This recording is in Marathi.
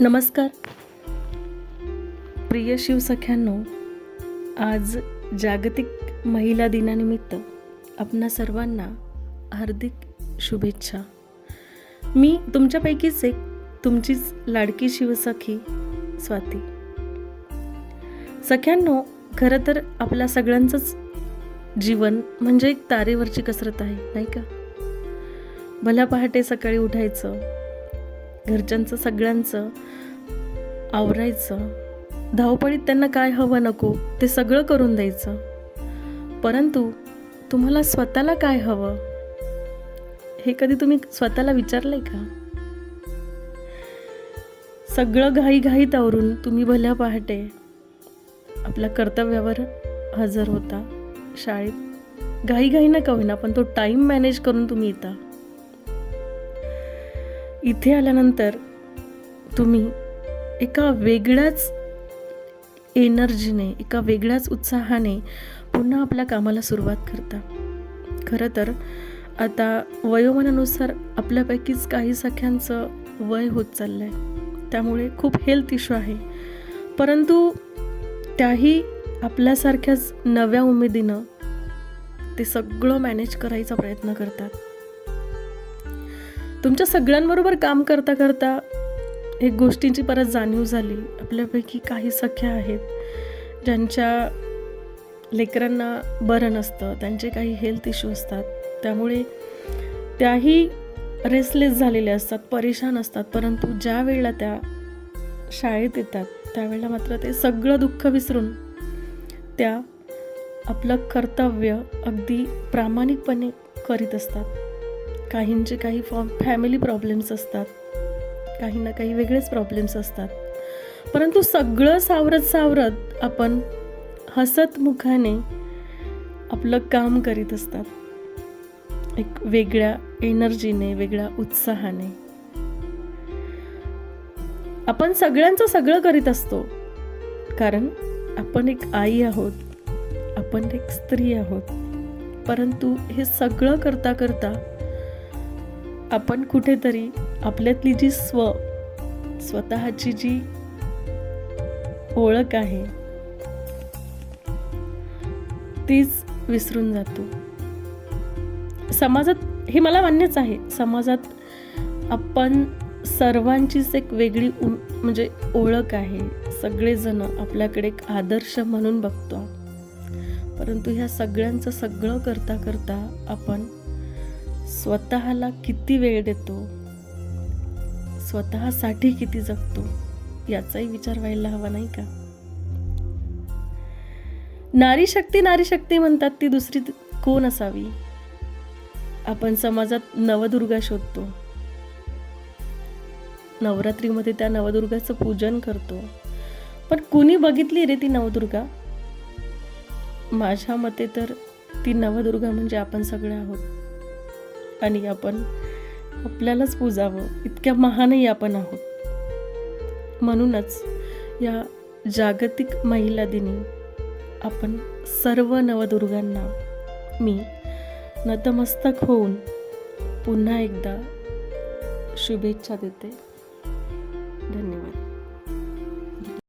नमस्कार प्रिय शिवसख्यांनो, आज जागतिक महिला दिनानिमित्त आपणा सर्वांना हार्दिक शुभेच्छा. मी तुमच्यापैकीच एक तुमचीच लाडकी शिवसखी स्वाती. सख्यांनो, खरं तर आपल्या सगळ्यांचंच जीवन म्हणजे एक तारेवरची कसरत आहे, नाही का? भल्या पहाटे सकाळी उठायचं, घरच्यांचं सगळ्यांचं आवरायचं, धावपळीत त्यांना काय हवं नको ते सगळं करून द्यायचं. परंतु तुम्हाला स्वतःला काय हवं हे कधी तुम्ही स्वतःला विचारलंय का? सगळं घाईघाईत आवरून तुम्ही भल्या पहाटे आपल्या कर्तव्यावर हजर होता. शाळेत घाईघाई नका होईना, पण तो टाइम मॅनेज करून तुम्ही येता. इथे आल्यानंतर तुम्ही एका वेगळ्याच एनर्जीने, एका वेगळ्याच उत्साहाने पुन्हा आपल्या कामाला सुरुवात करता. खरं तर आता वयोमानानुसार आपल्यापैकीच काही सख्यांचं वय होत चाललं आहे, त्यामुळे खूप हेल्थ इश्यू आहे. परंतु त्याही आपल्यासारख्याच नव्या उमेदीनं ते सगळं मॅनेज करायचा प्रयत्न करतात. तुमच्या सगळ्यांबरोबर काम करता करता एक गोष्टींची परत जाणीव झाली. आपल्यापैकी काही सख्या आहेत ज्यांच्या लेकरांना बरं नसतं, त्यांचे काही हेल्थ इश्यू असतात, त्यामुळे त्याही रेस्टलेस झालेल्या असतात, परेशान असतात. परंतु ज्या वेळेला त्या शाळेत येतात त्यावेळेला मात्र ते सगळं दुःख विसरून त्या आपलं कर्तव्य अगदी प्रामाणिकपणे करीत असतात. काहींचे काही फॅमिली प्रॉब्लेम्स असतात, काही ना काही वेगळेच प्रॉब्लेम्स असतात. परंतु सगळं सावरत आपण हसत मुखाने आपलं काम करीत असतात, एक वेगळ्या एनर्जीने, वेगळ्या उत्साहाने. आपण सगळ्यांचं सगळं करीत असतो, कारण आपण एक आई आहोत, आपण एक स्त्री आहोत. परंतु हे सगळं करता करता आपण कुठेतरी आपल्यातली जी स्वतःची जी ओळख आहे तीच विसरून जातो. समाजात हे मला मान्यच आहे, समाजात आपण सर्वांचीच एक वेगळी म्हणजे ओळख आहे. सगळेजण आपल्याकडे एक आदर्श म्हणून बघतो. परंतु ह्या सगळ्यांचं सगळं करता करता आपण स्वतःला किती वेळ देतो, स्वतःसाठी किती जगतो याचाही विचार व्हायला हवा, नाही का? नारी शक्ती म्हणतात, ती दुसरी कोण असावी? आपण समाजात नवदुर्गा शोधतो, नवरात्रीमध्ये त्या नवदुर्गाचं पूजन करतो. पण कुणी बघितली रे ती नवदुर्गा? माझ्या मते तर ती नवदुर्गा म्हणजे आपण सगळे आहोत, आणि आपण आपल्यालाच पूजावं इतक्या महानही आपण आहोत. म्हणूनच या जागतिक महिला दिनी आपण सर्व नवदुर्गांना मी नतमस्तक होऊन पुन्हा एकदा शुभेच्छा देते.